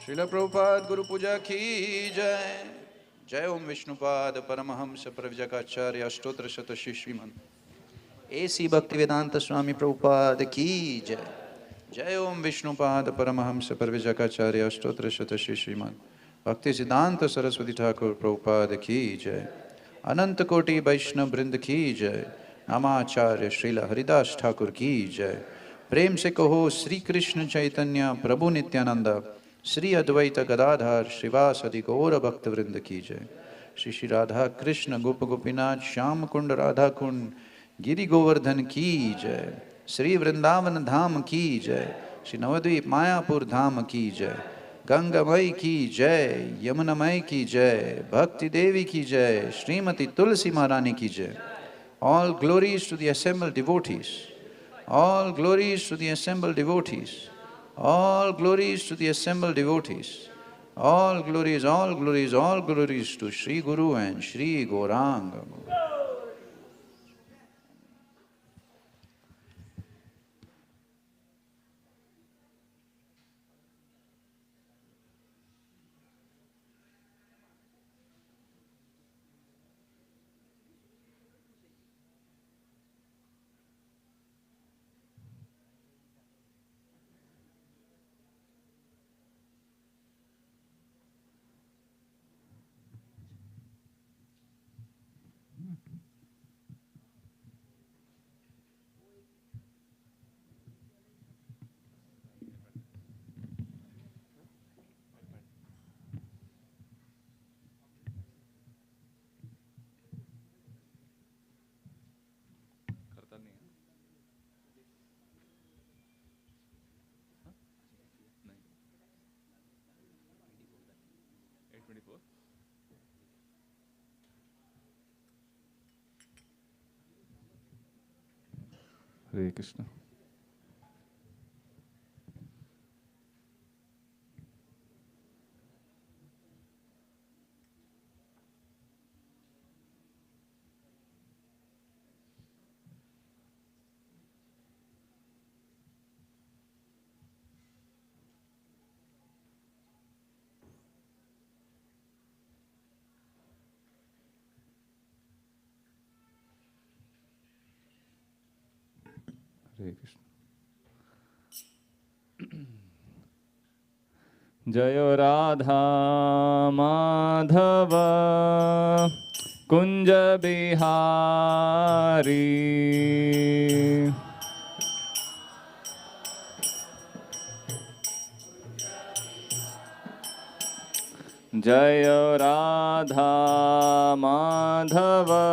Srila Prabhupada Guru Puja ki jai. Jai Om Vishnupada Paramahamsa Pravijakacharya Ashtotra Shata Srimad. A.C. Bhaktivedanta Swami Prabhupada ki jai. Jai Om Vishnupada Paramahamsa Pravijakacharya Ashtotra Shata Srimad. Bhakti Siddhanta Saraswati Thakur Prabhupada ki jai. Ananta Koti Vaishnav Vrind ki jai. Namacharya Srila Haridas Thakur ki jai. प्रेम से कहो श्री कृष्ण चैतन्य प्रभु नित्यानंद श्री अद्वैत गदाधर श्रीवासदि गौर भक्त वृंद की जय। श्री श्री राधा कृष्ण गोप गोपीनाथ श्याम कुंड राधा कुंड गिरि गोवर्धन की जय। श्री वृंदावन धाम की जय। श्री नवद्वीप मायापुर धाम की जय। गंगामय की जय। यमुनामय की जय। भक्ति देवी की जय। श्रीमती तुलसी महारानी की जय। All glories to the assembled devotees. All glories to the assembled devotees. All glories to the assembled devotees. All glories, all glories, all glories to Sri Guru and Sri Gauranga. Hare Krishna. Hare Krishna. Jayo Radha Madhava Kunja Bihari Jayo Radha Madhava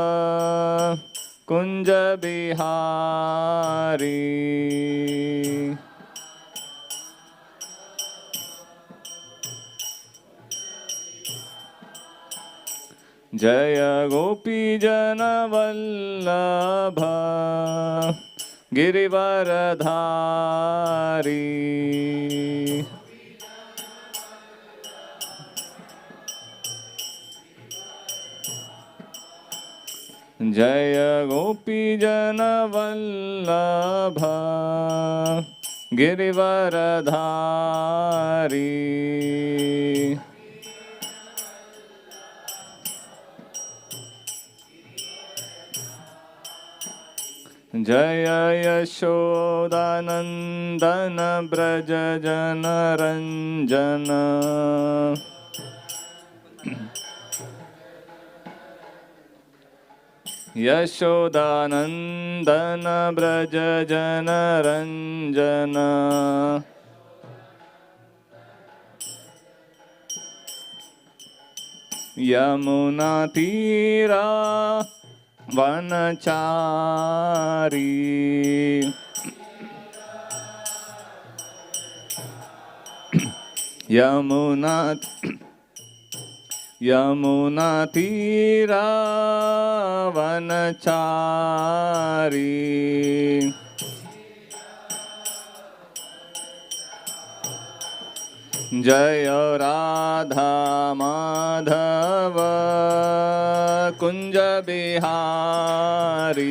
Kunja Bihari Jaya Gopi Jana Vallabha Girivaradhari Jaya Gopi Jana Vallabha Girivaradhari Jaya Yashodanandana Braja Jana Ranjana Yashodanandana Braja Jana Ranjana Yamuna Tira Vanachari Yamuna Tira Vanachari Jaya Radha Madhava Kunja Bihari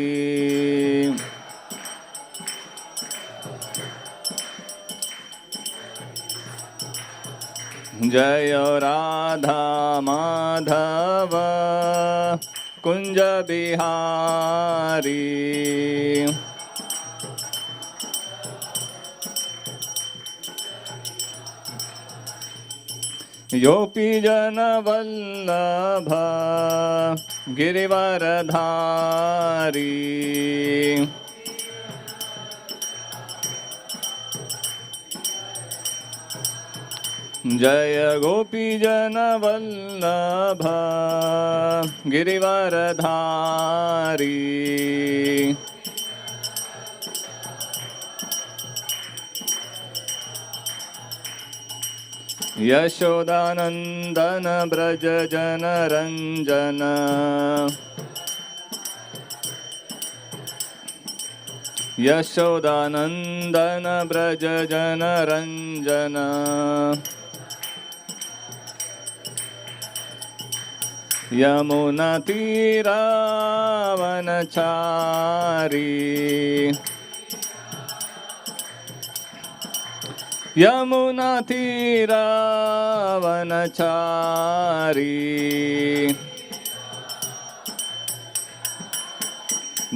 जय राधा माधव कुंज बिहारी योपी जन वल्लभ गिरिवरधारी जय गोपी जन वल्लभ गिरिवरधारी यशोदानंदन ब्रज जन रंजन यशोदानंदन ब्रज जन रंजन यमुना तीरावनचारी यमुना तीरावनचारी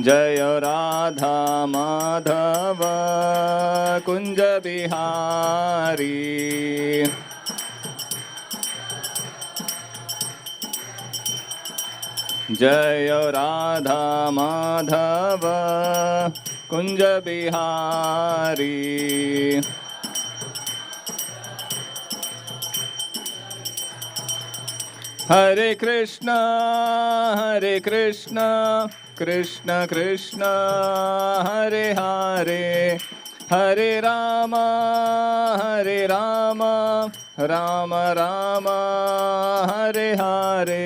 जय राधा माधव कुंज बिहारी जय राधा माधव कुंज बिहारी हरे कृष्णा कृष्ण कृष्ण हरे हरे हरे राम राम राम हरे हरे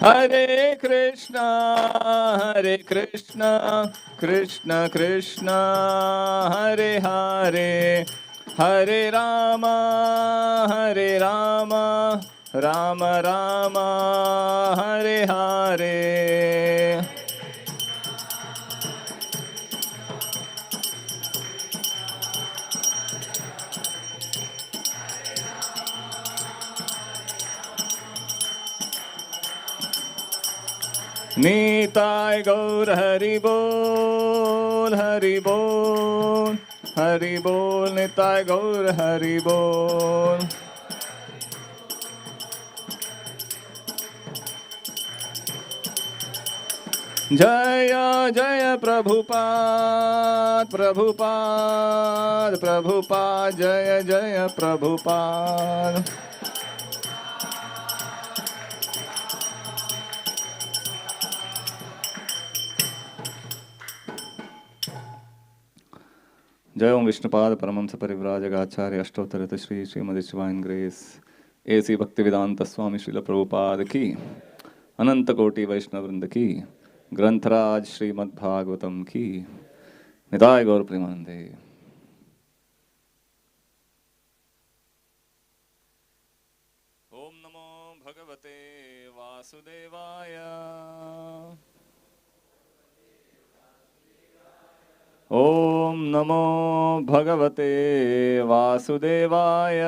हरे कृष्णा कृष्ण कृष्ण हरे हरे हरे राम राम राम हरे हरे नीताय गौर हरि बोल नीताय गौर हरि बोल जय जय प्रभुपाद जय जय प्रभुपाद जय ओम विष्णुपाद परमहंस परिव्राजकाचार्य अष्टोत्तर श्री श्रीमद शिवाइन ग्रेस एसी भक्तिवेदांत स्वामी श्रील प्रभुपाद की अनंत कोटि वैष्णव वृंद की ग्रंथराज श्रीमद् भागवतम की निताय गौर प्रेमानंदे। ओम नमो भगवते वासुदेवाय ओम नमो भगवते वासुदेवाय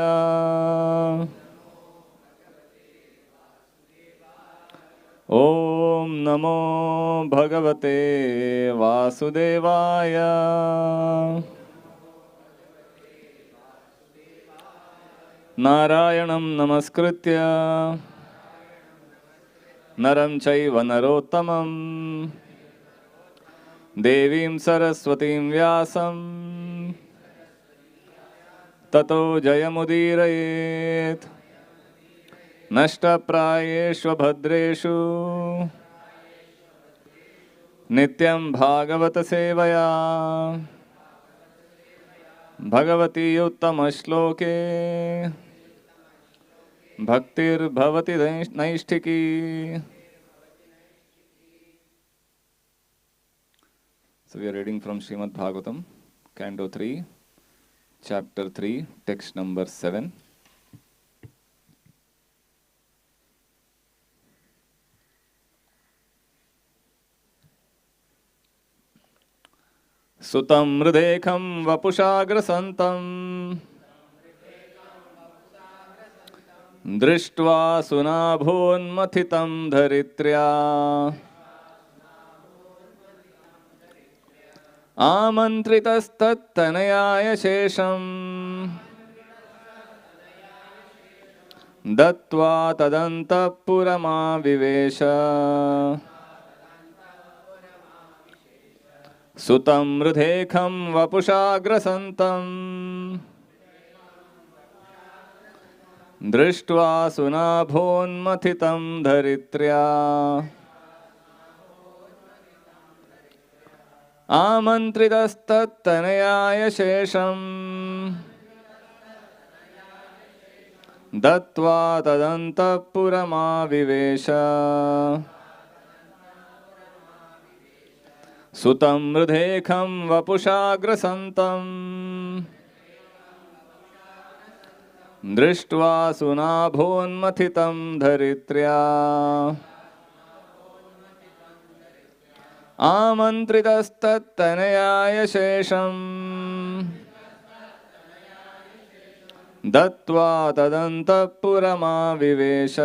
ओम नमो भगवते वासुदेवाय नारायणं नमस्कृत्य नरं चैव नरोत्तमं देवीं सरस्वतीं व्यासं ततो जयमुदीरयेत् नष्टप्रायेषु भद्रेषु नित्यं भागवत सेवया Bhagwati उत्तमश्लोके भक्तिर्भवति नैष्ठिकी। So we are reading from Srimad Bhagavatam, Canto 3, Chapter 3, Text number 7. सुतं मृदेखं वपुषाग्रसन्तं दृष्ट्वा सुनाभोन्मथितं धरित्र्या आमन्त्रितस्तत्तनयाय शेषम् दत्त्वा तदन्तःपुरमाविवेश सुतं मृधेखं वपुषाग्रसन्तं दृष्ट्वा सुनाभोन्मथितं धरित्र्या आमन्त्रितस्तत्तनयाय शेषम् दत्त्वा तदन्तःपुरमाविवेश सुतं मृधेखं वपुषाग्रसन्तं दृष्ट्वा सुनाभोन्मथितं धरित्र्या आमन्त्रितस्तत्तनयाय शेषम् दत्त्वा तदन्तःपुरमाविवेश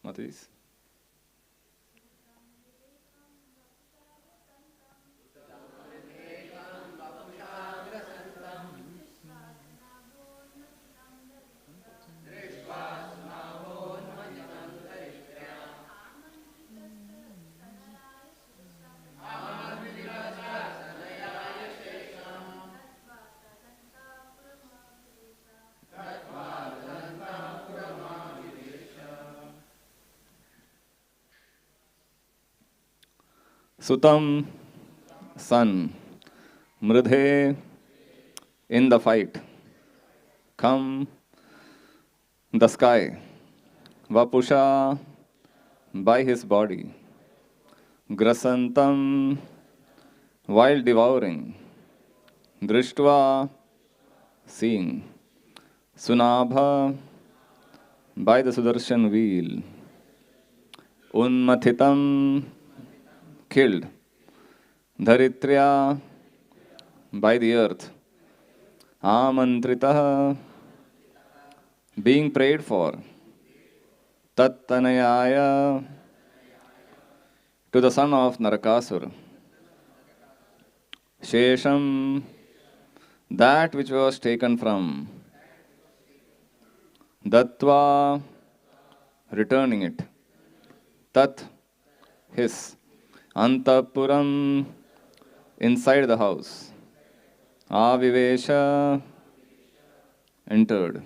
Matis. Sutam, sun, mridhe, in the fight, come, the sky, vapusha, by his body, grasantam, while devouring, drishtva, seeing, sunabha, by the Sudarshan wheel, unmathitam, killed, dharitrya, by the earth, amantritah, being prayed for, tattanayaya, to the son of Narakasura, shesham, that which was taken from, dattva, returning it, tat, his, antapuram, inside the house, avivesha, entered.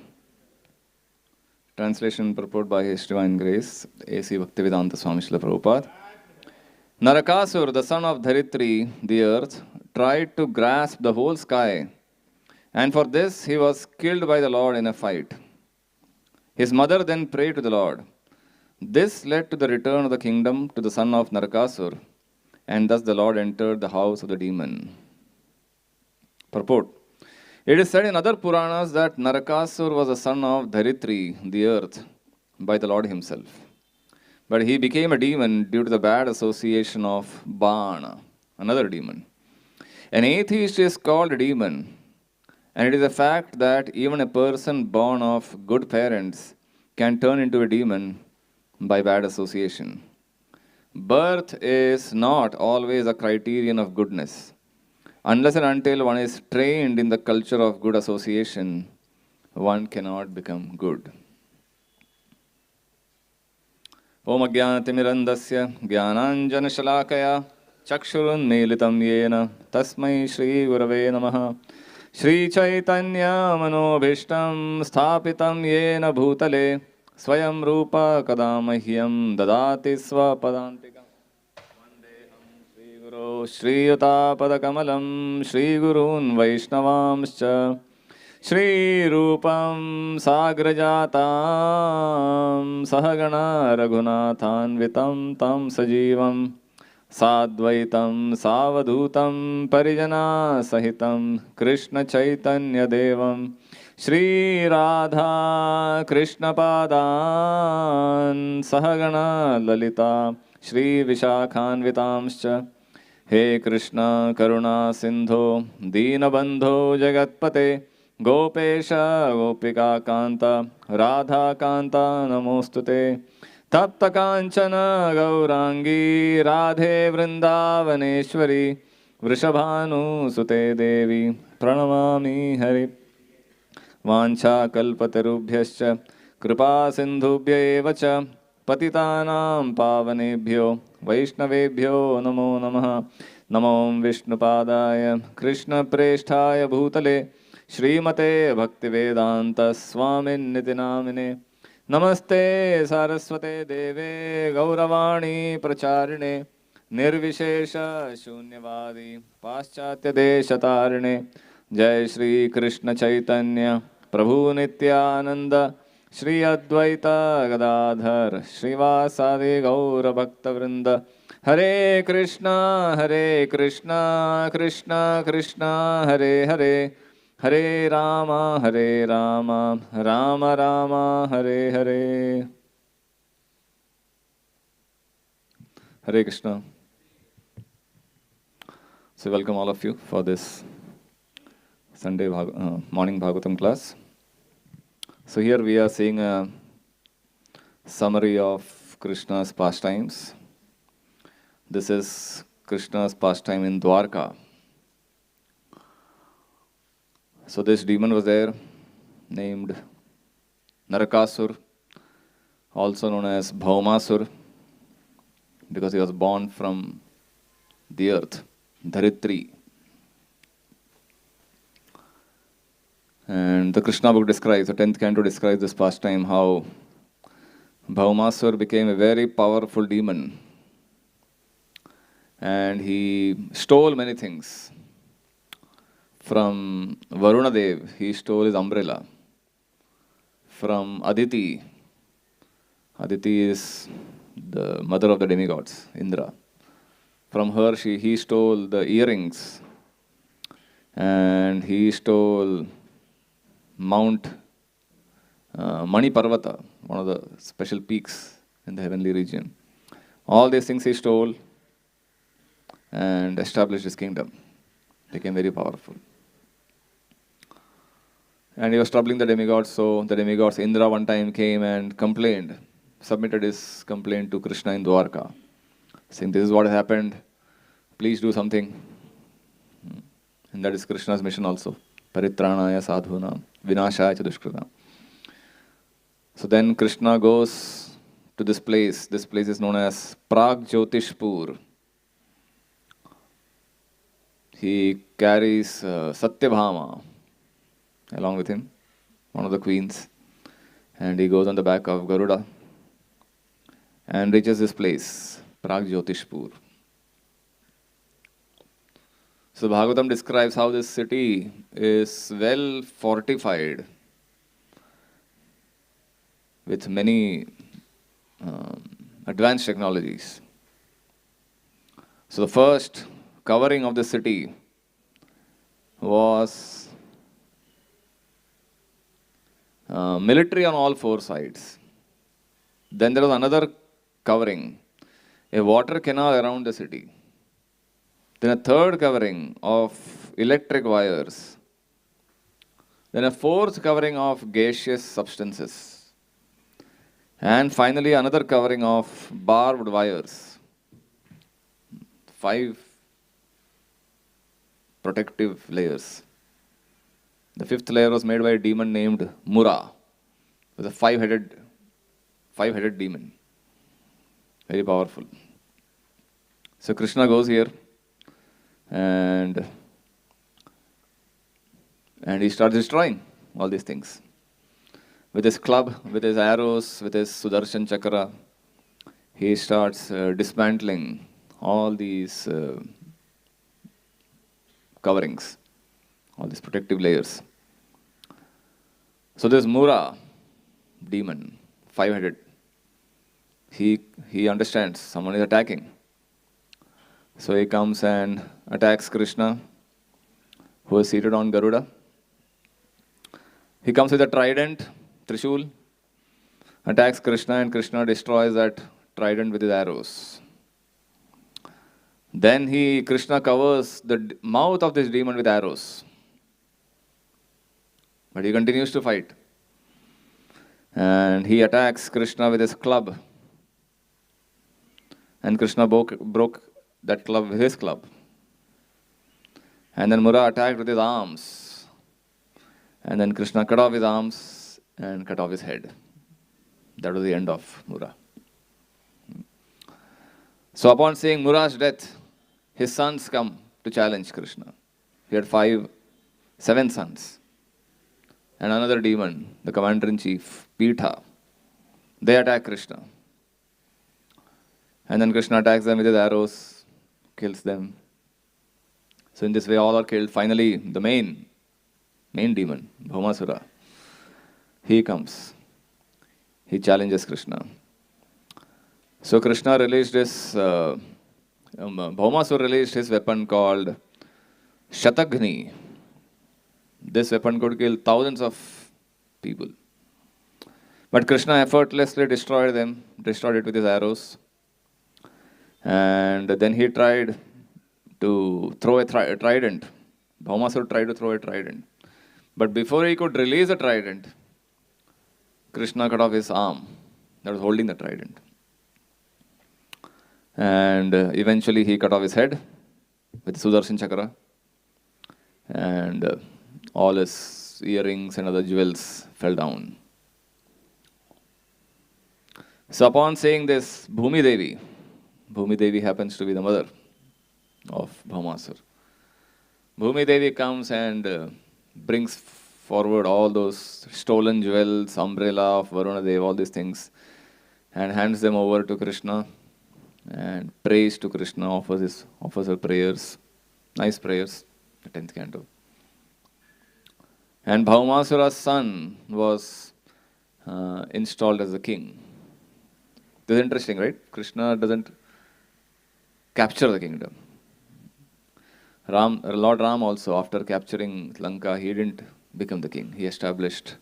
Translation purport by His Divine Grace, A.C. Bhaktivedanta Swami Srila Prabhupada. Narakasura, the son of Dharitri, the earth, tried to grasp the whole sky, and for this he was killed by the Lord in a fight. His mother then prayed to the Lord. This led to the return of the kingdom to the son of Narakasura, and thus the Lord entered the house of the demon. Purport. It is said in other Puranas that Narakasura was a son of Dharitri, the earth, by the Lord himself. But he became a demon due to the bad association of Bana, another demon. An atheist is called a demon, and it is a fact that even a person born of good parents can turn into a demon by bad association. Birth is not always a criterion of goodness. Unless and until one is trained in the culture of good association, one cannot become good. Om Ajnanatimirandasya Jnananjanashalakaya Chakshurunmilitam Yena Tasmai Shri Gurave Namaha Shri Chaitanya Manobhishtam Sthapitam Yena Bhutale Swayam Rupa Kadamahyam Dadati Swapadantikam Shri Guru Shri Yuta Padakamalam Shri Gurun Vaishnavamscha Shri Rupam Sagrajatam Sahagana Raghunathanvitam Tam Sajivam Sadvaitam Savadutam Parijana Sahitam Krishna Chaitanya Devam Shri Radha Krishna Padan Sahagana Lalita Shri Vishakhanvitamscha He Krishna Karuna Sindho Deenabandho Jagatpate Gopesha Gopika Kanta Radha Kanta Namostute Tapta Kanchana Gaurangi Radhe Vrindavaneshwari Vrishabhanu Sute Devi Pranamami Hari Vancha Kalpatarubhyascha Kripa Sindhubhya Evacha Patitanam Pavanebhyo Vaishnavebhyo Namo Namaha Namo Vishnupadaya Krishna Presthaya Bhutale Srimate Bhaktivedanta Swamin Nitinamine Namaste Saraswate Deve Gauravani Pracharine Nirvishesha Shunyavadi Paschatya Deshatarine Jai Shri Krishna Chaitanya Prabhu Nityananda Shri Advaita Gadadhar Srivasadi Gaura Bhakta Vrinda Hare Krishna Krishna Krishna Hare Hare Hare Rama Rama Rama Hare Hare. Hare Krishna. So welcome all of you for this Sunday morning Bhagavatam class. So here we are seeing a summary of Krishna's pastimes. This is Krishna's pastime in Dwarka. So this demon was there named Narakasura, also known as Bhaumasura, because he was born from the earth, Dharitri. And the Krishna book describes, the 10th canto describes this pastime, how Bhaumasura became a very powerful demon. And he stole many things. From Varuna Dev, he stole his umbrella. From Aditi, Aditi is the mother of the demigods, Indra. From her, he stole the earrings. And he stole Mount Mani Parvata, one of the special peaks in the heavenly region. All these things he stole and established his kingdom. Became very powerful. And he was troubling the demigods, so the demigods, Indra one time came and complained, submitted his complaint to Krishna in Dwarka, saying, this is what has happened, please do something. And that is Krishna's mission also. Paritranaya sadhuna, vinashaya cha dushkrita. So then Krishna goes to this place. This place is known as Pragjyotishpur. He carries Satyabhama along with him, one of the queens. And he goes on the back of Garuda and reaches this place, Pragjyotishpur. So Bhagavatam describes how this city is well fortified with many advanced technologies. So the first covering of the city was military on all four sides. Then there was another covering, a water canal around the city. Then a third covering of electric wires. Then a fourth covering of gaseous substances. And finally another covering of barbed wires. 5 protective layers. The fifth layer was made by a demon named Mura. It was a five-headed demon. Very powerful. So Krishna goes here and he starts destroying all these things. With his club, with his arrows, with his Sudarshan Chakra, he starts dismantling all these coverings, all these protective layers. So this Mura demon, 5-headed, he understands someone is attacking. So he comes and attacks Krishna, who is seated on Garuda. He comes with a trident, Trishul, attacks Krishna, and Krishna destroys that trident with his arrows. Then Krishna covers the mouth of this demon with arrows. But he continues to fight. And he attacks Krishna with his club. And Krishna broke that club with his club. And then Mura attacked with his arms. And then Krishna cut off his arms and cut off his head. That was the end of Mura. So upon seeing Mura's death, his sons come to challenge Krishna. He had 7 sons. And another demon, the commander-in-chief, Pitha. They attack Krishna. And then Krishna attacks them with his arrows, kills them. So in this way all are killed. Finally, the main demon, Bhaumasura, he comes. He challenges Krishna. So Krishna released his, Bhaumasura released his weapon called Shatagni. This weapon could kill thousands of people. But Krishna effortlessly destroyed it with his arrows. And then he tried to throw a trident. Bhaumasura tried to throw a trident. But before he could release the trident, Krishna cut off his arm that was holding the trident. And eventually he cut off his head with Sudarshan Chakra. And all his earrings and other jewels fell down. So upon saying this, Bhumi Devi happens to be the mother of Bhaumasura. Bhumi Devi comes and brings forward all those stolen jewels, umbrella of Varuna Dev, all these things, and hands them over to Krishna and prays to Krishna, offers her prayers, nice prayers, the 10th canto. And Bhaumasura's son was installed as the king. This is interesting, right? Krishna doesn't capture the kingdom. Lord Ram also, after capturing Lanka, he didn't become the king. He established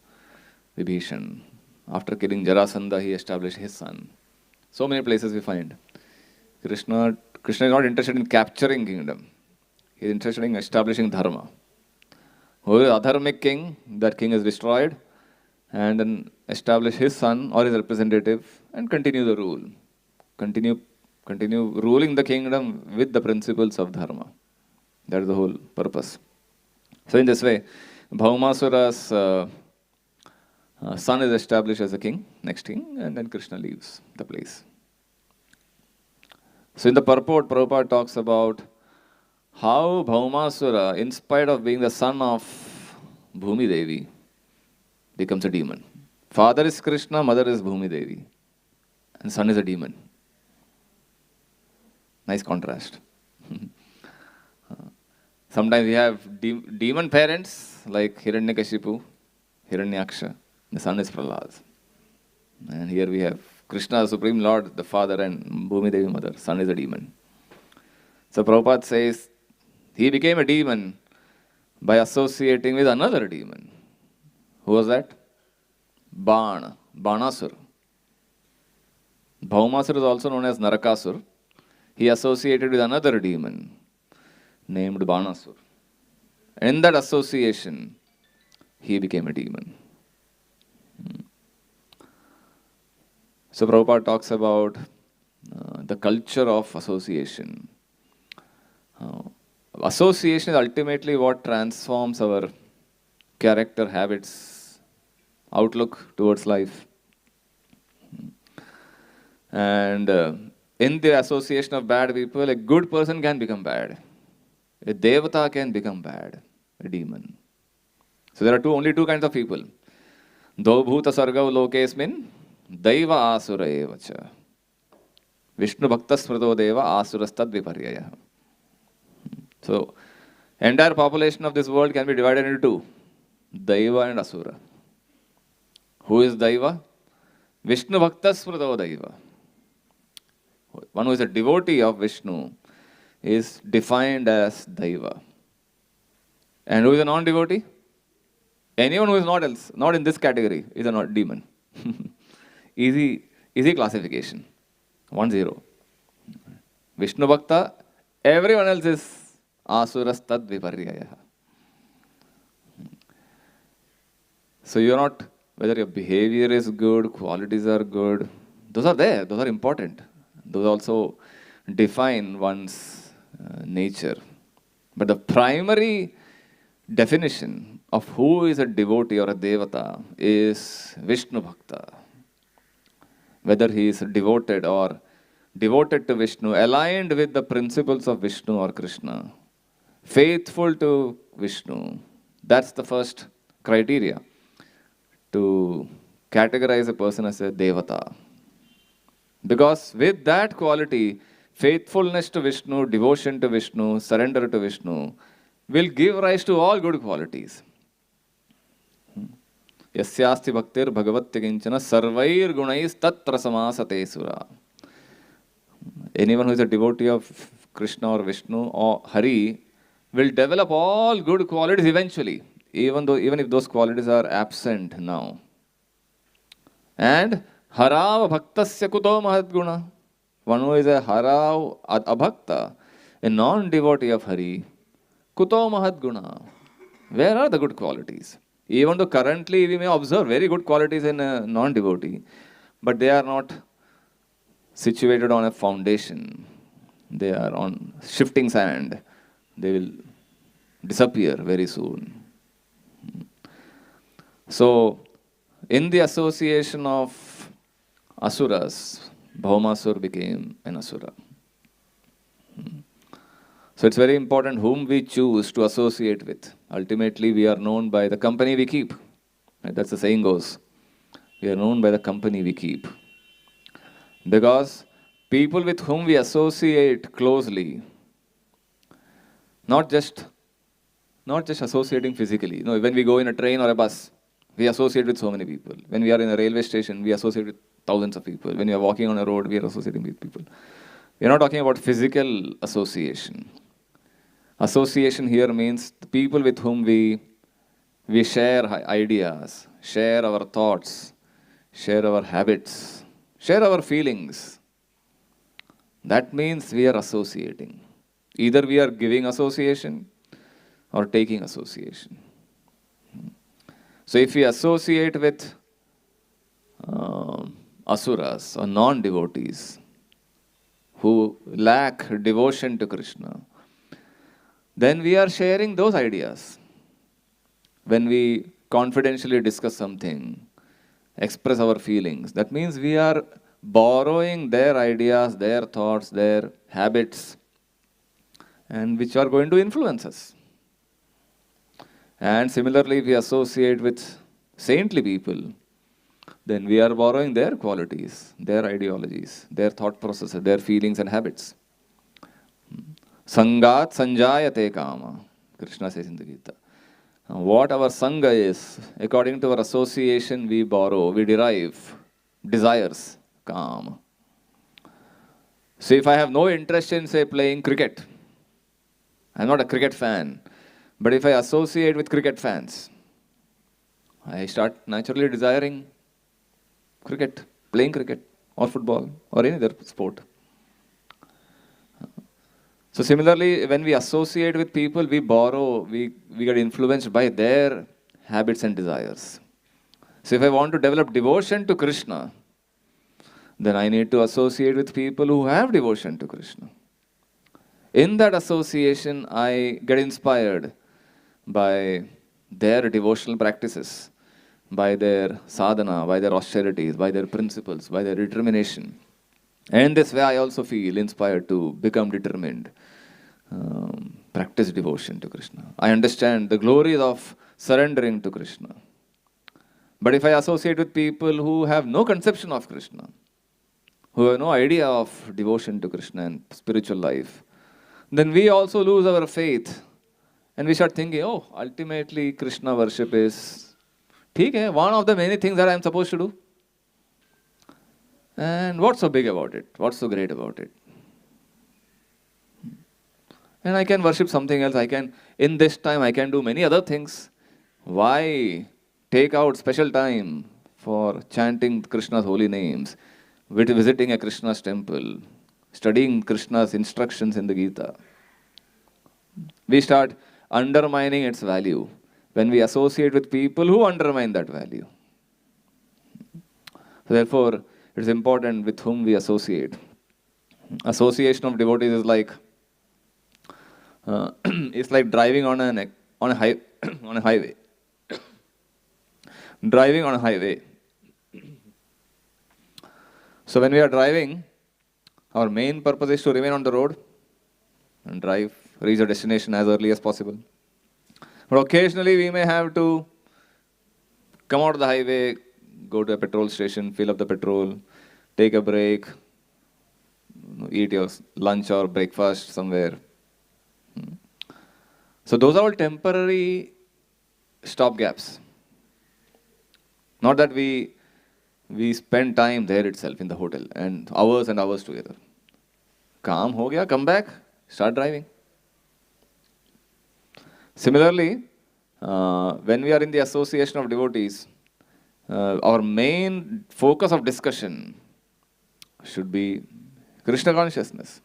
Vibhishan. After killing Jarasandha, he established his son. So many places we find. Krishna is not interested in capturing kingdom. He is interested in establishing dharma. Who is adharmic king, that king is destroyed, and then establish his son or his representative and continue the rule. Continue ruling the kingdom with the principles of dharma. That is the whole purpose. So in this way, Bhaumasura's son is established as a king, next king, and then Krishna leaves the place. So in the purport, Prabhupada talks about how Bhaumasura, in spite of being the son of Bhumi Devi, becomes a demon. Father is Krishna, mother is Bhumi Devi, and son is a demon. Nice contrast. Sometimes we have demon parents like Hiranyakashipu, Hiranyaksha. The son is Prahlad. And here we have Krishna, Supreme Lord, the father, and Bhumi Devi, mother. Son is a demon. So Prabhupada says he became a demon by associating with another demon. Who was that? Banasur. Bhaumasur is also known as Narakasur. He associated with another demon named Banasur. In that association, he became a demon. So Prabhupada talks about the culture of association. Association is ultimately what transforms our character, habits, outlook towards life. And in the association of bad people, a good person can become bad. A devata can become bad, a demon. So there are only two kinds of people. Do bhuta sargav lokesmin daiva asura evacha. Vishnu bhakta smrito deva asurastad viparyaya. So, entire population of this world can be divided into two. Daiva and asura. Who is Daiva? Vishnu bhakta smrito daiva. One who is a devotee of Vishnu is defined as Daiva. And who is a non-devotee? Anyone who is not in this category is a demon. Easy classification. 1-0. Vishnu Bhakta, everyone else is Asurastad Viparyaya. So you're not, whether your behavior is good, qualities are good, those are there, those are important. Those also define one's nature. But the primary definition of who is a devotee or a devata is Vishnu Bhakta. Whether he is devoted or devoted to Vishnu, aligned with the principles of Vishnu or Krishna, faithful to Vishnu, that's the first criteria to categorize a person as a devata. Because with that quality, faithfulness to Vishnu, devotion to Vishnu, surrender to Vishnu, will give rise to all good qualities. Yasyasti bhaktir bhagavatya kinchana sarvair gunais tatra samasate sura. Anyone who is a devotee of Krishna or Vishnu or Hari will develop all good qualities eventually, even if those qualities are absent now. And harav bhaktasya kuto mahadguna. One who is a harav abhakta, a non-devotee of Hari, kuto mahadguna. Where are the good qualities? Even though currently we may observe very good qualities in a non-devotee, but they are not situated on a foundation. They are on shifting sand. They will disappear very soon. So, in the association of asuras, Bhaumasur became an asura. So it's very important whom we choose to associate with. Ultimately, we are known by the company we keep. Right? That's the saying goes. We are known by the company we keep. Because people with whom we associate closely, not just associating physically. No, when we go in a train or a bus, we associate with so many people. When we are in a railway station, we associate with thousands of people. When we are walking on a road, we are associating with people. We are not talking about physical association. Association here means the people with whom we share ideas, share our thoughts, share our habits, share our feelings. That means we are associating. Either we are giving association or taking association. So if we associate with asuras or non-devotees who lack devotion to Krishna, then we are sharing those ideas. When we confidentially discuss something, express our feelings, that means we are borrowing their ideas, their thoughts, their habits, and which are going to influence us. And similarly, if we associate with saintly people, then we are borrowing their qualities, their ideologies, their thought processes, their feelings and habits. Sangat sanjayate kama, Krishna says in the Gita. What our sangha is, according to our association, we borrow, we derive desires, kama. So if I have no interest in, say, playing cricket, I'm not a cricket fan. But if I associate with cricket fans, I start naturally desiring cricket, playing cricket, or football, or any other sport. So similarly, when we associate with people, we borrow, we get influenced by their habits and desires. So if I want to develop devotion to Krishna, then I need to associate with people who have devotion to Krishna. In that association, I get inspired by their devotional practices, by their sadhana, by their austerities, by their principles, by their determination. And this way I also feel inspired to become determined, practice devotion to Krishna. I understand the glories of surrendering to Krishna. But if I associate with people who have no conception of Krishna, who have no idea of devotion to Krishna and spiritual life, then we also lose our faith and we start thinking, oh, ultimately Krishna worship is one of the many things that I am supposed to do. And what's so big about it? What's so great about it? And I can worship something else. In this time, I can do many other things. Why take out special time for chanting Krishna's holy names, visiting a Krishna's temple, studying Krishna's instructions in the Gita? We start undermining its value when we associate with people who undermine that value. So therefore, it is important with whom we associate. Association of devotees is like it's like driving on a highway. Driving on a highway. So when we are driving, our main purpose is to remain on the road and drive, reach the destination as early as possible. But occasionally we may have to come out of the highway, go to a petrol station, fill up the petrol, take a break, eat your lunch or breakfast somewhere. So those are all temporary stopgaps. Not that we spend time there itself in the hotel and hours together. Kaam ho gaya, come back, start driving. Similarly, when we are in the association of devotees, our main focus of discussion should be Krishna consciousness.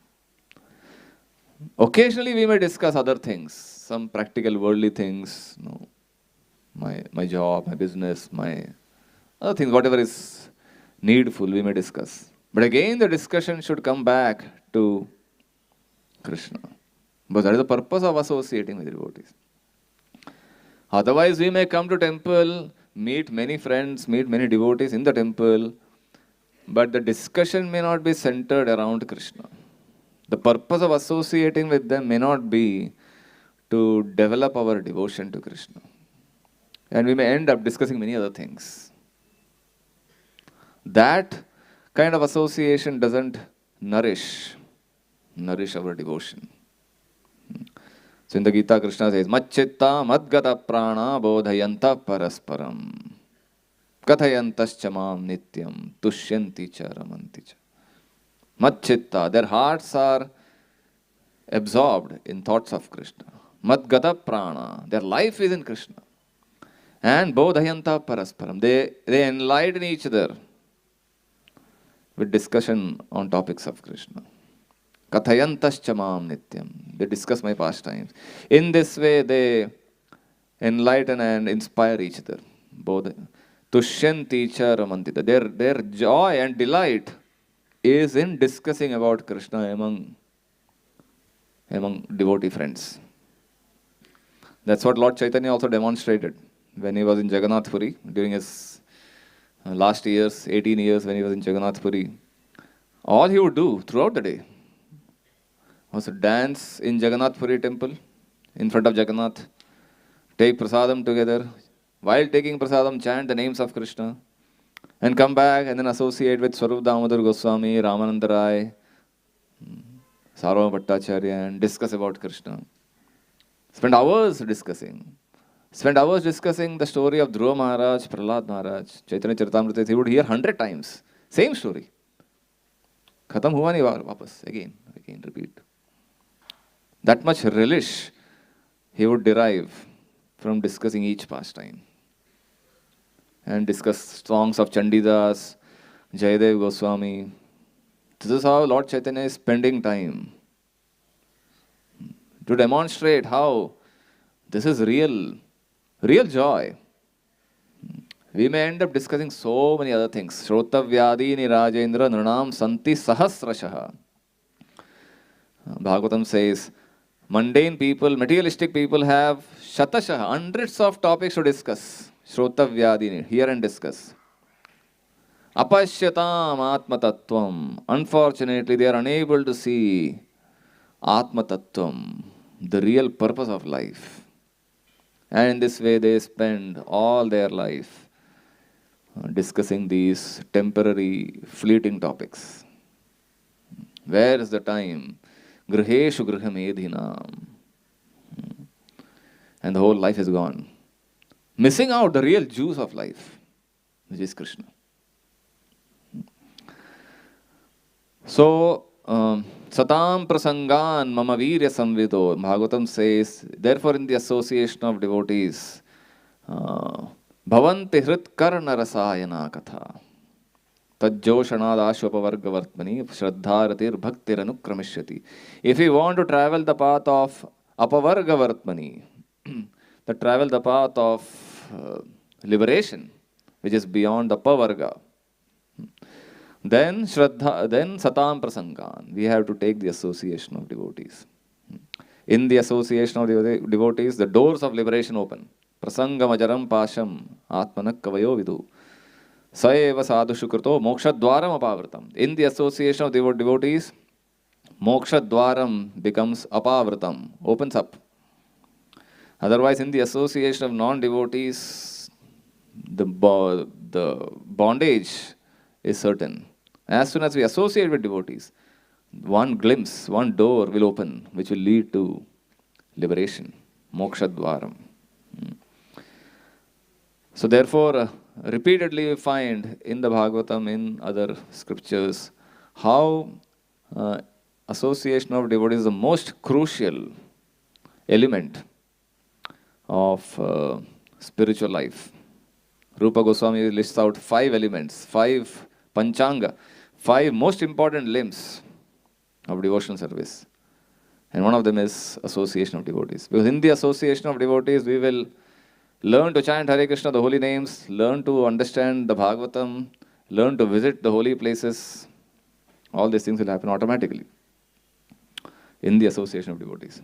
Occasionally we may discuss other things, some practical worldly things, my job, my business, my other things, whatever is needful, we may discuss. But again, the discussion should come back to Krishna. Because that is the purpose of associating with devotees. Otherwise, we may come to temple, meet many friends, meet many devotees in the temple, but the discussion may not be centered around Krishna. The purpose of associating with them may not be to develop our devotion to Krishna. And we may end up discussing many other things. That kind of association doesn't nourish our devotion. So in the Gita, Krishna says, Macchitta madgata prana bodhayanta parasparam kathayantascha mam nityam tushyanti cha ramanti cha. Macchitta, their hearts are absorbed in thoughts of Krishna. Madgata prana, their life is in Krishna. And bodhayanta parasparam, they enlighten each other with discussion on topics of Krishna. Kathayantascha mam nityam, they discuss my pastimes. In this way, they enlighten and inspire each other. Both tushyanti cha ramantita. Their joy and delight is in discussing about Krishna among devotee friends. That's what Lord Chaitanya also demonstrated when he was in Jagannath Puri during his last years, 18 years when he was in Jagannath Puri. All he would do throughout the day was to dance in Jagannath Puri temple in front of Jagannath, take prasadam together. While taking prasadam, chant the names of Krishna and come back and then associate with Swarup Damodar Goswami, Ramananda Rai, Sarvabhauma Bhattacharya and discuss about Krishna. Spend hours discussing the story of Dhruva Maharaj, Prahlad Maharaj, Chaitanya Charitamrita. He would hear 100 times. Same story. Khatam hua nahi wapas. Again, repeat. That much relish he would derive from discussing each pastime. And discuss songs of Chandidas, Jayadev Goswami. This is how Lord Chaitanya is spending time to demonstrate how this is real joy. We may end up discussing so many other things. Shrotavyadini Rajendra Nranam Santi Sahasrashaha. Bhagavatam says, mundane people, materialistic people have shatashaha, hundreds of topics to discuss. Shrotavyadini, hear and discuss. Apashyatam Atma Tattvam. Unfortunately, they are unable to see Atma Tattvam, the real purpose of life. And in this way, they spend all their life discussing these temporary, fleeting topics. Where is the time? Griheshu grihamedhinam. And the whole life is gone. Missing out the real juice of life, which is Krishna. So, Satam prasangan mama virya samvido. Bhagavatam says, therefore in the association of devotees, bhavanti hrit karna rasayana katha. Tajjoshanadashvapavargavartmani shraddharatir bhaktiranukramishati. If we want to travel the path of apavargavartmani, travel the path of liberation, which is beyond the pavarga, then satam prasangan, we have to take the association of devotees. In the association of devotees, the doors of liberation open. Prasangamajaram pasham atmanak kavayo vidu. Saeva sadhushu krito moksha dwaram apavritam. In the association of devotees, moksha dwaram becomes apavritam, opens up. Otherwise, in the association of non-devotees, the bondage is certain. As soon as we associate with devotees, one glimpse, one door will open, which will lead to liberation, moksha dwaram. So therefore, repeatedly we find in the Bhagavatam, in other scriptures, how association of devotees is the most crucial element of spiritual life. Rupa Goswami lists out 5 elements, 5 panchanga, 5 most important limbs of devotional service. And one of them is association of devotees. Because in the association of devotees, we will learn to chant Hare Krishna, the holy names, learn to understand the Bhagavatam, learn to visit the holy places. All these things will happen automatically in the association of devotees.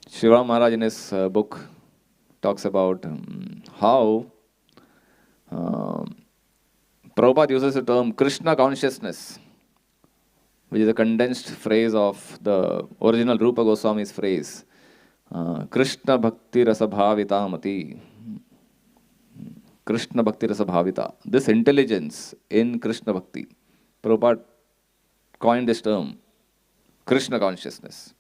Shiva Maharaj in his book talks about how Prabhupada uses the term Krishna consciousness, which is a condensed phrase of the original Rupa Goswami's phrase, Krishna Bhakti Rasa Bhavita Mati. Krishna Bhakti Rasa Bhavita. This intelligence in Krishna Bhakti, Prabhupada coined this term, Krishna consciousness.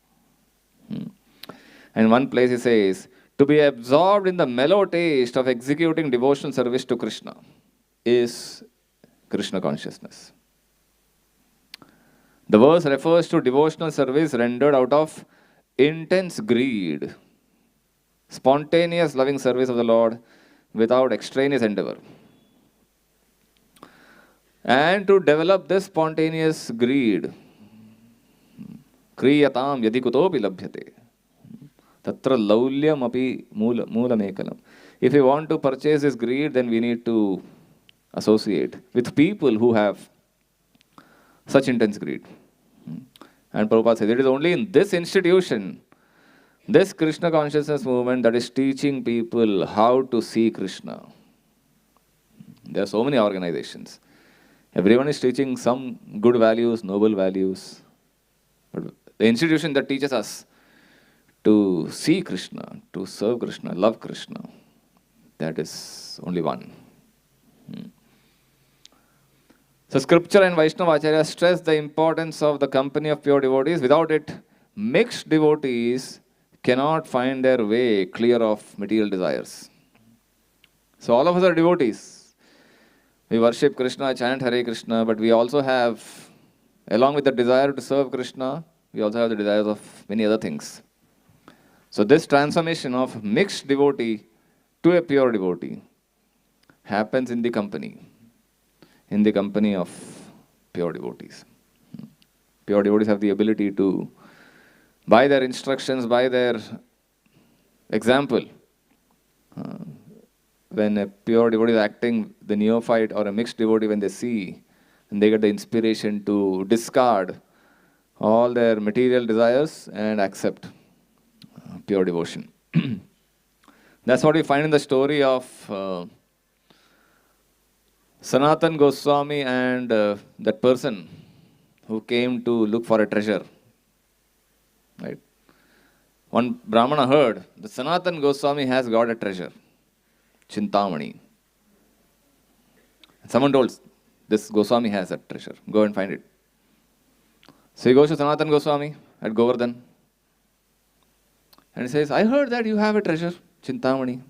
And one place he says, to be absorbed in the mellow taste of executing devotional service to Krishna is Krishna consciousness. The verse refers to devotional service rendered out of intense greed, spontaneous loving service of the Lord without extraneous endeavor. And to develop this spontaneous greed, kriyatam yadi kutopi labhyate. Tatra laulyam api moolamekalam. If we want to purchase this greed, then we need to associate with people who have such intense greed. And Prabhupada says, it is only in this institution, this Krishna consciousness movement, that is teaching people how to see Krishna. There are so many organizations. Everyone is teaching some good values, noble values. But the institution that teaches us to see Krishna, to serve Krishna, love Krishna, that is only one. So scripture and Vaishnava Acharya stress the importance of the company of pure devotees. Without it, mixed devotees cannot find their way clear of material desires. So all of us are devotees. We worship Krishna, chant Hare Krishna, but we also have, along with the desire to serve Krishna, we also have the desires of many other things. So this transformation of mixed devotee to a pure devotee happens in the company of pure devotees. Pure devotees have the ability to, by their instructions, by their example, when a pure devotee is acting, the neophyte or a mixed devotee, when they see, and they get the inspiration to discard all their material desires and accept pure devotion. That's what we find in the story of Sanatan Goswami and that person who came to look for a treasure. Right? One Brahmana heard that Sanatan Goswami has got a treasure, Chintamani. Someone told, this Goswami has that treasure, go and find it. So he goes to Sanatan Goswami at Govardhan and he says, I heard that you have a treasure, Chintamani.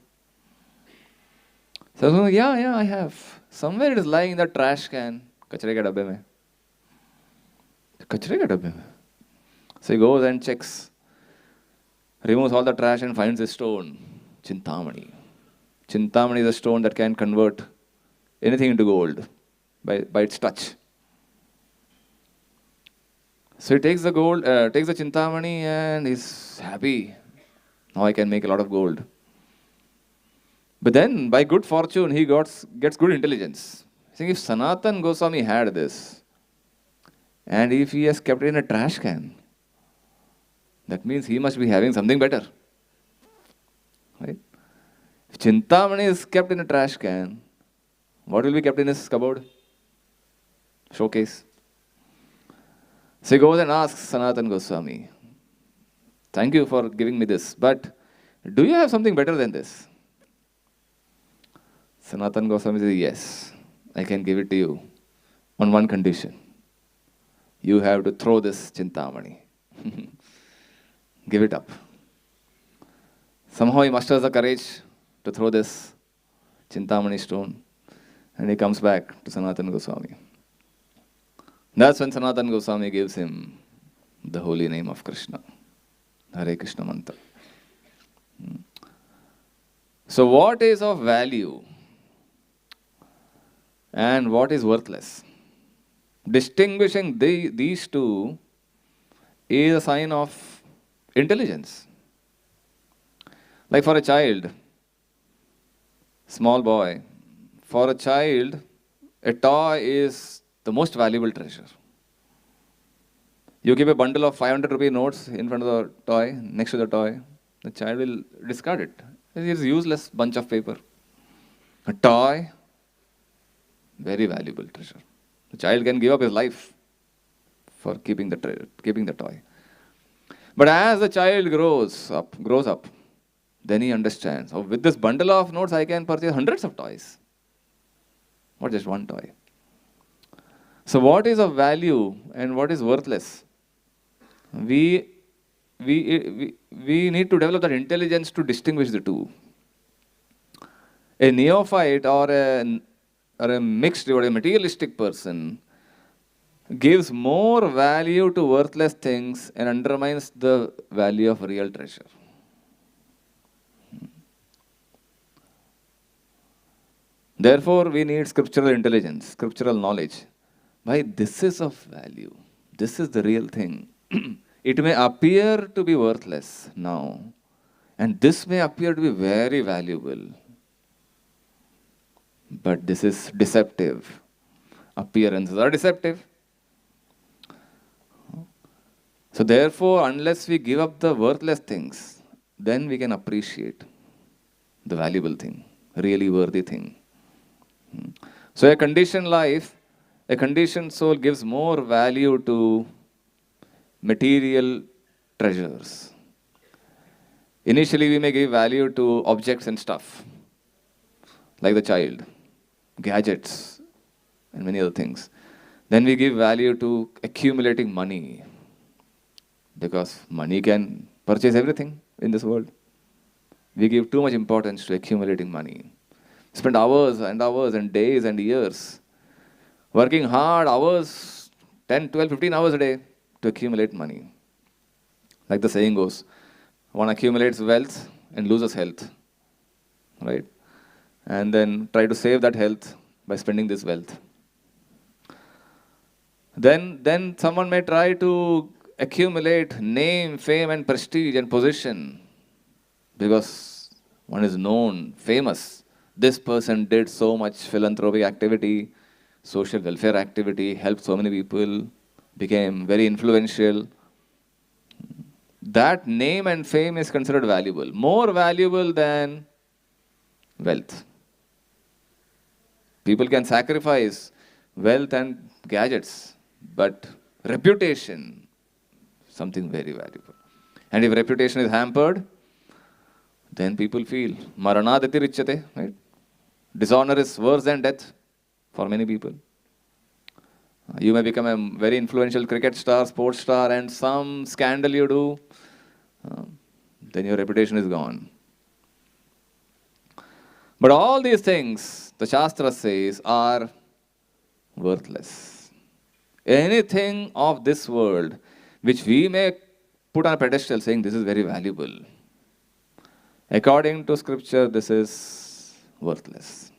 So Goswami, yeah, I have. Somewhere it is lying in the trash can, kachre ke dabbe mein. Kachre ke dabbe mein. So he goes and checks, removes all the trash and finds a stone, Chintamani. Chintamani is a stone that can convert anything into gold by its touch. So he takes the gold, takes the Chintamani and he's happy. Now I can make a lot of gold. But then, by good fortune, he gets good intelligence. Saying, if Sanatan Goswami had this, and if he has kept it in a trash can, that means he must be having something better. Right? If Chintamani is kept in a trash can, what will be kept in his cupboard? Showcase. So he goes and asks Sanatan Goswami, thank you for giving me this, but do you have something better than this? Sanatan Goswami says, yes, I can give it to you on one condition. You have to throw this Chintamani. Give it up. Somehow he musters the courage to throw this Chintamani stone and he comes back to Sanatan Goswami. That's when Sanatan Goswami gives him the holy name of Krishna, Hare Krishna mantra. So what is of value and what is worthless? Distinguishing these two is a sign of intelligence. Like for a child, small boy, for a child, a toy is the most valuable treasure. You give a bundle of 500 rupee notes in front of the toy, next to the toy, the child will discard it. It is a useless bunch of paper. A toy, very valuable treasure. The child can give up his life for keeping the toy. But as the child grows up, then he understands, oh, with this bundle of notes, I can purchase hundreds of toys, not just one toy. So what is of value and what is worthless? We need to develop that intelligence to distinguish the two. A neophyte or a mixed or a materialistic person gives more value to worthless things and undermines the value of real treasure. Therefore, we need scriptural intelligence, scriptural knowledge. Why? This is of value. This is the real thing. It may appear to be worthless now, and this may appear to be very valuable. But this is deceptive. Appearances are deceptive. So therefore, unless we give up the worthless things, then we can appreciate the valuable thing, really worthy thing. So a conditioned life, a conditioned soul gives more value to material treasures. Initially, we may give value to objects and stuff, like the child, gadgets, and many other things. Then we give value to accumulating money, because money can purchase everything in this world. We give too much importance to accumulating money. Spend hours and hours and days and years working hard, hours, 10, 12, 15 hours a day to accumulate money. Like the saying goes, one accumulates wealth and loses health, right? And then try to save that health by spending this wealth. Then someone may try to accumulate name, fame, and prestige and position because one is known, famous. This person did so much philanthropic activity, social welfare activity, helped so many people, became very influential. That name and fame is considered valuable, more valuable than wealth. People can sacrifice wealth and gadgets, but reputation, something very valuable. And if reputation is hampered, then people feel maranadati richyate, right? Dishonor is worse than death for many people. You may become a very influential cricket star, sports star, and some scandal you do, then your reputation is gone. But all these things, the Shastra says, are worthless. Anything of this world which we may put on a pedestal saying this is very valuable, according to scripture, this is worthless.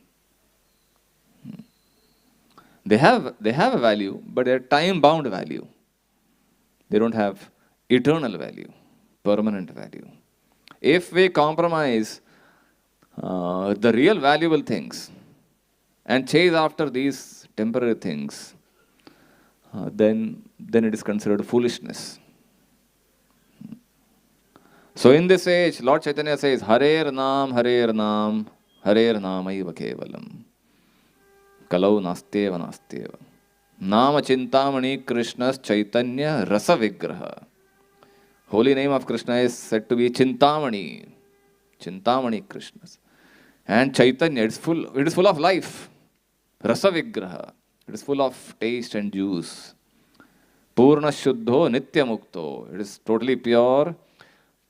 They have a value, but they're time-bound value. They don't have eternal value, permanent value. If we compromise the real valuable things and chase after these temporary things, then it is considered foolishness. So in this age, Lord Chaitanya says, Harer Nam, Harer Nam, Harer Namaiva Kevalam. Kalau Nasteva Nasteva. Nama Chintamani Krishna's Chaitanya Rasa Vigraha. Holy name of Krishna is said to be Chintamani. Chintamani Krishna's. And Chaitanya, it is full of life. Rasa Vigraha. It is full of taste and juice. Purna Shuddho Nitya Mukto. It is totally pure,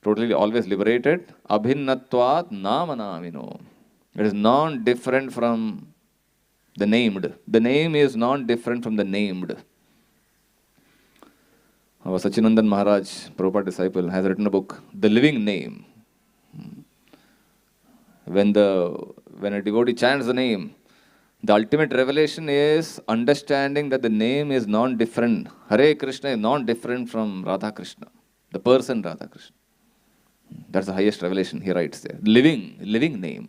totally always liberated. Abhinnatvat Nama Namino. It is non-different from the named. The name is non-different from the named. Our Sachinandan Maharaj, Prabhupada disciple, has written a book, The Living Name. When a devotee chants the name, the ultimate revelation is understanding that the name is non-different. Hare Krishna is non-different from Radha Krishna, the person Radha Krishna. That's the highest revelation he writes there. Living name.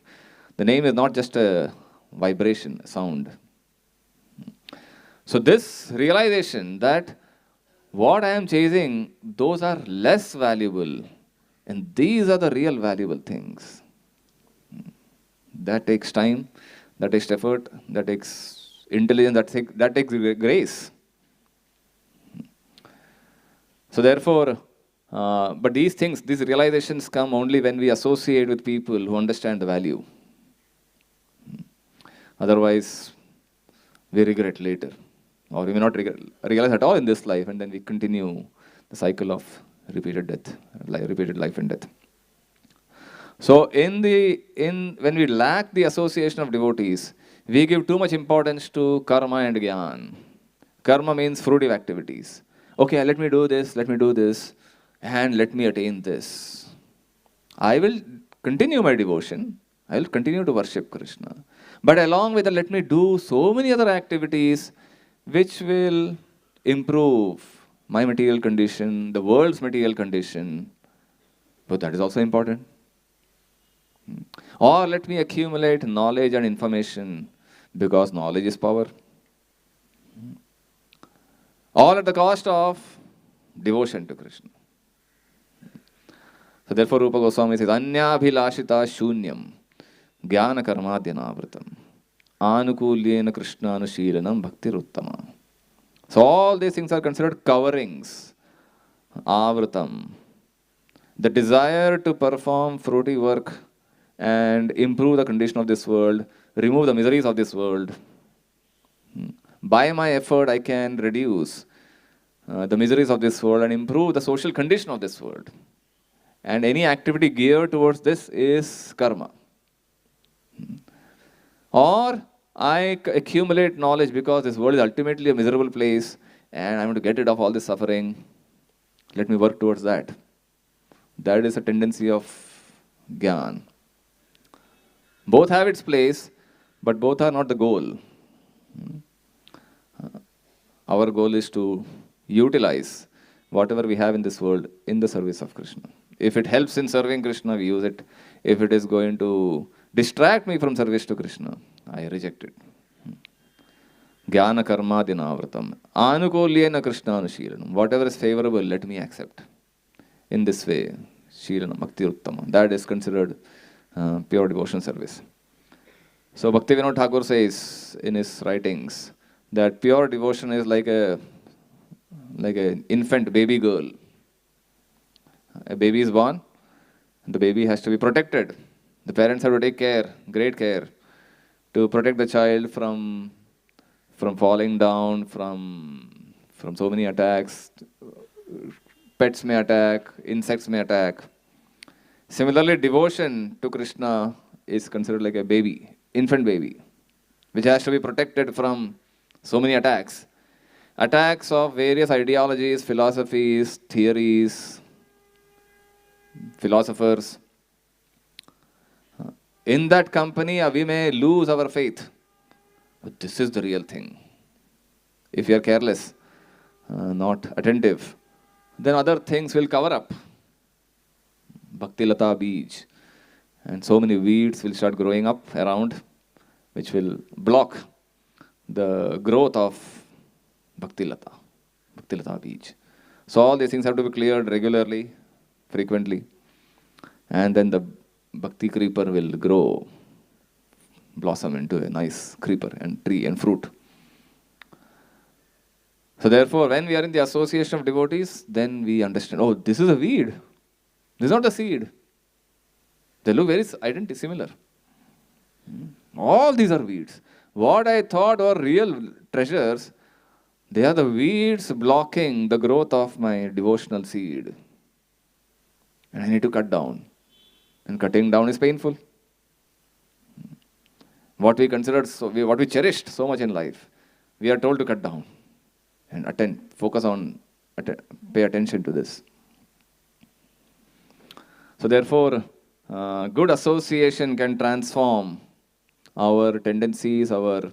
The name is not just a vibration, a sound. So this realization that what I am chasing, those are less valuable, and these are the real valuable things. That takes time, that takes effort, that takes intelligence, that takes grace. So therefore, but these things, these realizations come only when we associate with people who understand the value. Otherwise, we regret later. Or we may not realize at all in this life, and then we continue the cycle of repeated death, repeated life and death. So when we lack the association of devotees, we give too much importance to karma and gyan. Karma means fruitive activities. Okay, let me do this, and let me attain this. I will continue my devotion. I will continue to worship Krishna. But along with that, let me do so many other activities which will improve my material condition, the world's material condition. But that is also important. Or let me accumulate knowledge and information because knowledge is power. All at the cost of devotion to Krishna. So therefore Rupa Goswami says, Anyabhilashita shunyam jnana karmadhyanavrtam anukulyena Krishna anushilanam bhakti ruttama. So all these things are considered coverings. Avratam. The desire to perform fruity work and improve the condition of this world, remove the miseries of this world. By my effort, I can reduce the miseries of this world and improve the social condition of this world. And any activity geared towards this is karma. Or I accumulate knowledge because this world is ultimately a miserable place and I'm going to get rid of all this suffering. Let me work towards that. That is a tendency of Gyan. Both have its place, but both are not the goal. Our goal is to utilize whatever we have in this world in the service of Krishna. If it helps in serving Krishna, we use it. If it is going to distract me from service to Krishna, I reject it. Jnana karma dinavratam. Anukulyena Krishna anushilanam. Whatever is favorable, let me accept. In this way, Shilana Bhakti Uttama. That is considered pure devotion service. So Bhaktivinoda Thakur says in his writings that pure devotion is like an infant baby girl. A baby is born, the baby has to be protected. The parents have to take care, great care, to protect the child from falling down, from so many attacks. Pets may attack, insects may attack. Similarly, devotion to Krishna is considered like a baby, infant baby, which has to be protected from so many attacks. Attacks of various ideologies, philosophies, theories, philosophers. In that company, we may lose our faith. But this is the real thing. If you are careless, not attentive, then other things will cover up. Bhakti Lata Beej. And so many weeds will start growing up around, which will block the growth of Bhakti Lata Beej. So all these things have to be cleared regularly, frequently. And then the Bhakti creeper will grow, blossom into a nice creeper and tree and fruit. So therefore, when we are in the association of devotees, then we understand, oh, this is a weed. This is not a seed. They look very similar. All these are weeds. What I thought were real treasures, they are the weeds blocking the growth of my devotional seed. And I need to cut down. And cutting down is painful. What we considered, what we cherished so much in life, we are told to cut down and focus on, pay attention to this. So therefore, good association can transform our tendencies, our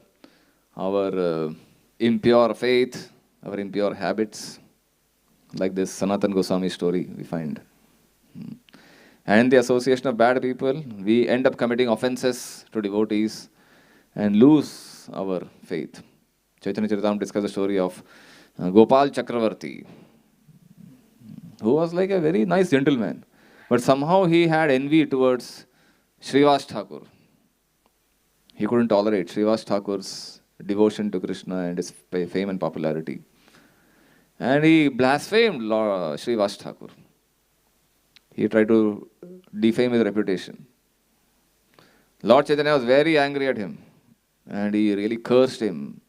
impure faith, our impure habits, like this Sanatan Goswami story we find. And the association of bad people, we end up committing offenses to devotees and lose our faith. Chaitanya Charitamrita discusses the story of Gopal Chakravarti, who was like a very nice gentleman. But somehow he had envy towards Srivas Thakur. He couldn't tolerate Srivas Thakur's devotion to Krishna and his fame and popularity. And he blasphemed Srivas Thakur. He tried to defame his reputation. Lord Chaitanya was very angry at him. And he really cursed him.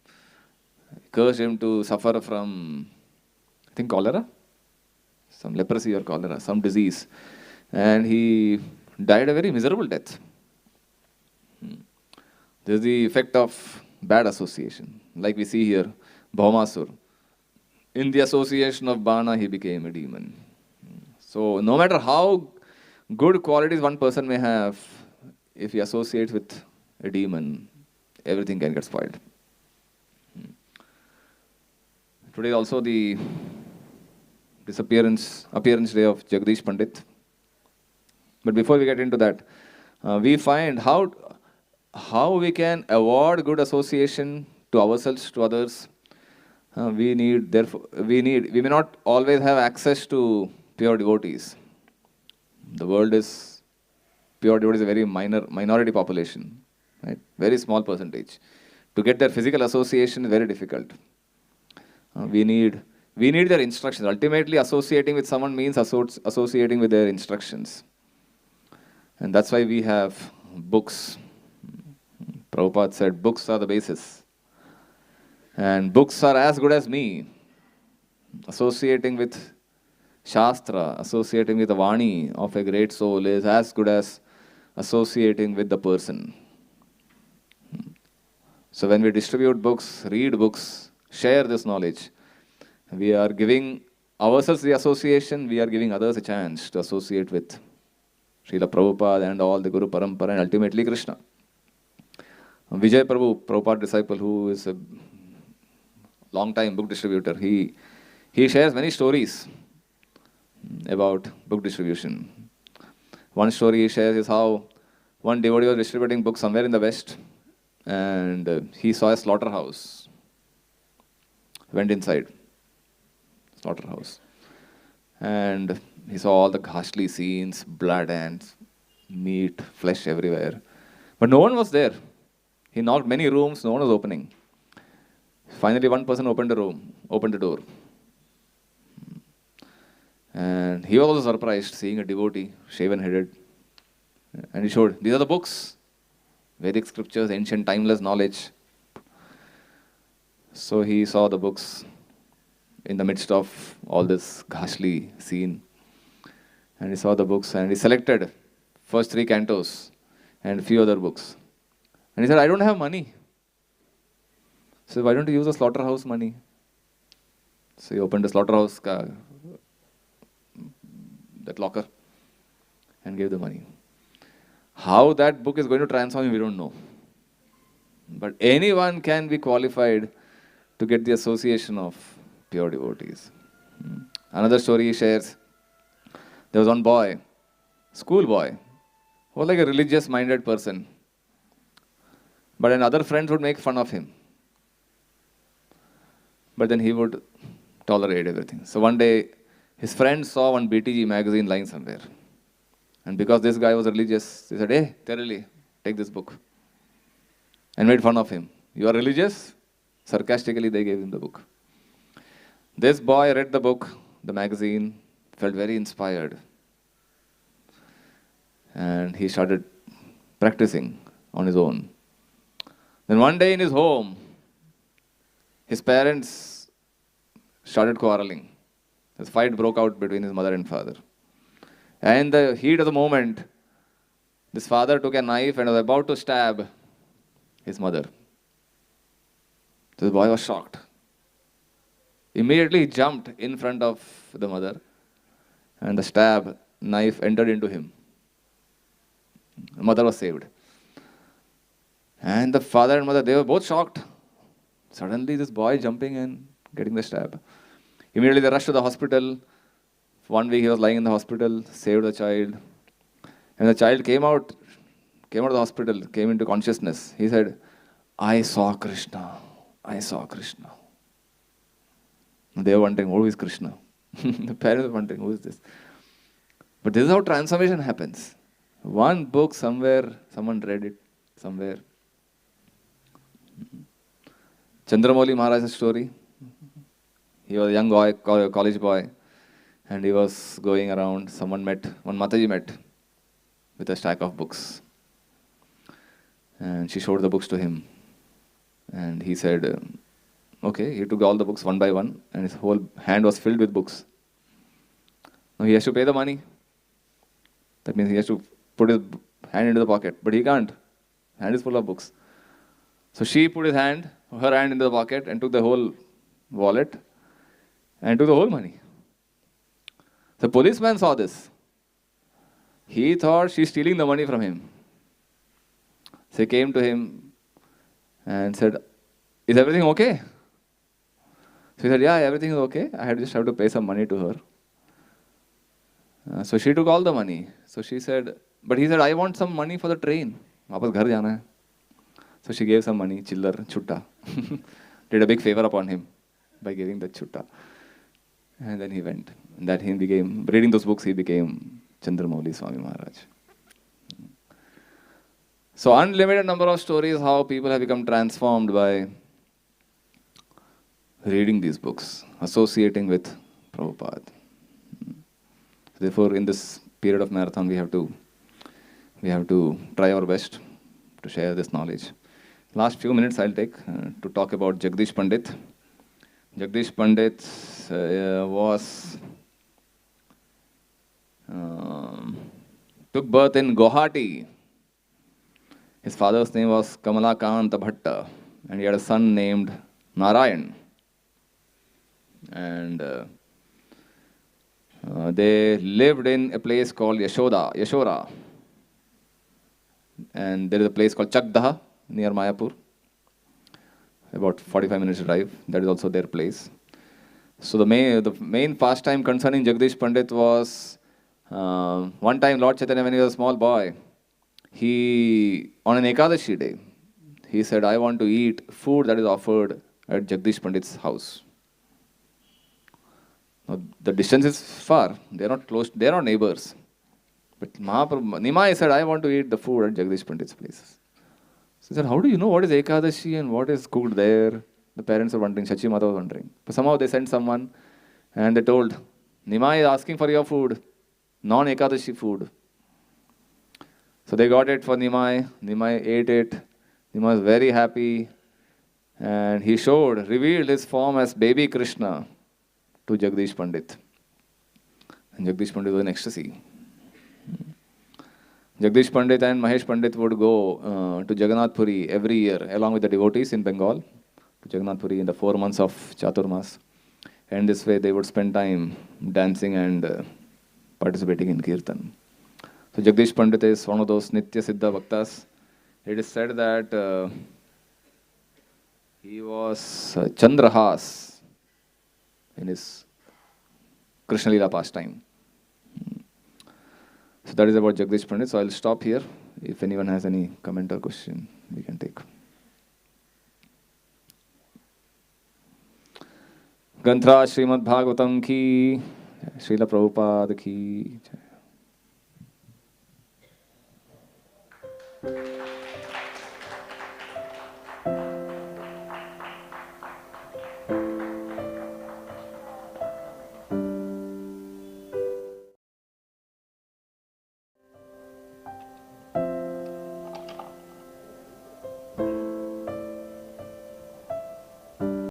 Cursed him to suffer from, I think, cholera? Some leprosy or cholera, some disease. And he died a very miserable death. This is the effect of bad association. Like we see here, Bhaumasur. In the association of Bana, he became a demon. So no matter how good qualities one person may have, if he associates with a demon, everything can get spoiled. Today also the appearance day of Jagdish Pandit. But before we get into that, we find how we can avoid good association to ourselves, to others. We may not always have access to pure devotees. The world is pure devotees, a very minority population, right? Very small percentage. To get their physical association is very difficult. We need their instructions. Ultimately, associating with someone means associating with their instructions. And that's why we have books. Prabhupada said, books are the basis. And books are as good as me. Associating with Shastra, associating with the Vani of a great soul is as good as associating with the person. So when we distribute books, read books, share this knowledge, we are giving ourselves the association, we are giving others a chance to associate with Srila Prabhupada and all the Guru Parampara and ultimately Krishna. Vijay Prabhu, Prabhupada disciple, who is a long time book distributor, he shares many stories about book distribution. One story he shares is how one devotee was distributing books somewhere in the West, and he saw a slaughterhouse. Went inside slaughterhouse, and he saw all the ghastly scenes, blood and meat, flesh everywhere. But no one was there. He knocked many rooms, no one was opening. Finally, one person opened the door. And he was also surprised seeing a devotee, shaven-headed. And he showed, these are the books, Vedic scriptures, ancient timeless knowledge. So he saw the books in the midst of all this ghastly scene. And he saw the books and he selected first 3 cantos and a few other books. And he said, I don't have money. So why don't you use the slaughterhouse money? So he opened the slaughterhouse, that locker, and gave the money. How that book is going to transform him, we don't know. But anyone can be qualified to get the association of pure devotees. Another story he shares, there was one boy, schoolboy, who was like a religious-minded person. But then other friends would make fun of him. But then he would tolerate everything. So one day, his friends saw one BTG magazine lying somewhere. And because this guy was religious, they said, hey, Terili, take this book. And made fun of him. You are religious? Sarcastically, they gave him the book. This boy read the book, the magazine, felt very inspired. And he started practicing on his own. Then one day in his home, his parents started quarreling. This fight broke out between his mother and father. And in the heat of the moment, this father took a knife and was about to stab his mother. So the boy was shocked. Immediately he jumped in front of the mother and the stab knife entered into him. The mother was saved. And the father and mother, they were both shocked. Suddenly this boy jumping and getting the stab. Immediately they rushed to the hospital. For 1 week he was lying in the hospital, saved the child. And the child came out of the hospital, came into consciousness. He said, I saw Krishna. I saw Krishna. And they were wondering, who is Krishna? The parents were wondering, who is this? But this is how transformation happens. One book somewhere, someone read it somewhere. Chandramouli Maharaj's story. He was a young boy, college boy, and he was going around. One Mataji met with a stack of books. And she showed the books to him. And he said, okay, he took all the books one by one, and his whole hand was filled with books. Now he has to pay the money. That means he has to put his hand into the pocket, but he can't. Hand is full of books. So she put her hand into the pocket and took the whole wallet and took the whole money. The policeman saw this. He thought she's stealing the money from him. So he came to him and said, is everything okay? So he said, yeah, everything is okay. I just have to pay some money to her. So she took all the money. So she said, but he said, I want some money for the train. Wapas ghar jana hai. So she gave some money, chillar, chutta. Did a big favor upon him by giving the chutta. And then he went. And that he became, reading those books, he became Chandramouli Swami Maharaj. So unlimited number of stories how people have become transformed by reading these books, associating with Prabhupada. Therefore, in this period of marathon, we have to try our best to share this knowledge. Last few minutes I'll take to talk about Jagdish Pandit. Jagdish Pandit took birth in Guwahati. His father's name was Kamalakant Bhatta, and he had a son named Narayan. And They lived in a place called Yashora. And there is a place called Chakdaha near Mayapur. About 45 minutes drive. That is also their place. So the main pastime concerning Jagdish Pandit was one time Lord Chaitanya, when he was a small boy, he, on an Ekadashi day, he said, I want to eat food that is offered at Jagdish Pandit's house. Now, the distance is far. They are not close. They are not neighbors. But Nimai said, I want to eat the food at Jagdish Pandit's place. So he said, how do you know what is Ekadashi and what is cooked there? The parents were wondering, Shachi Mata was wondering. But somehow they sent someone and they told, Nimai is asking for your food, non-Ekadashi food. So they got it for Nimai. Nimai ate it. Nimai was very happy. And he revealed his form as baby Krishna to Jagdish Pandit. And Jagdish Pandit was in ecstasy. Jagdish Pandit and Mahesh Pandit would go to Jagannath Puri every year along with the devotees in Bengal to Jagannath Puri in the 4 months of Chaturmas. And this way they would spend time dancing and participating in Kirtan. So Jagdish Pandit is one of those Nitya Siddha Bhaktas. It is said that he was Chandrahas in his Krishna Leela pastime. So that is about Jagdish Pandit. So I will stop here. If anyone has any comment or question, we can take. Granthra Srimad Bhagavatam ki, Srila Prabhupada ki.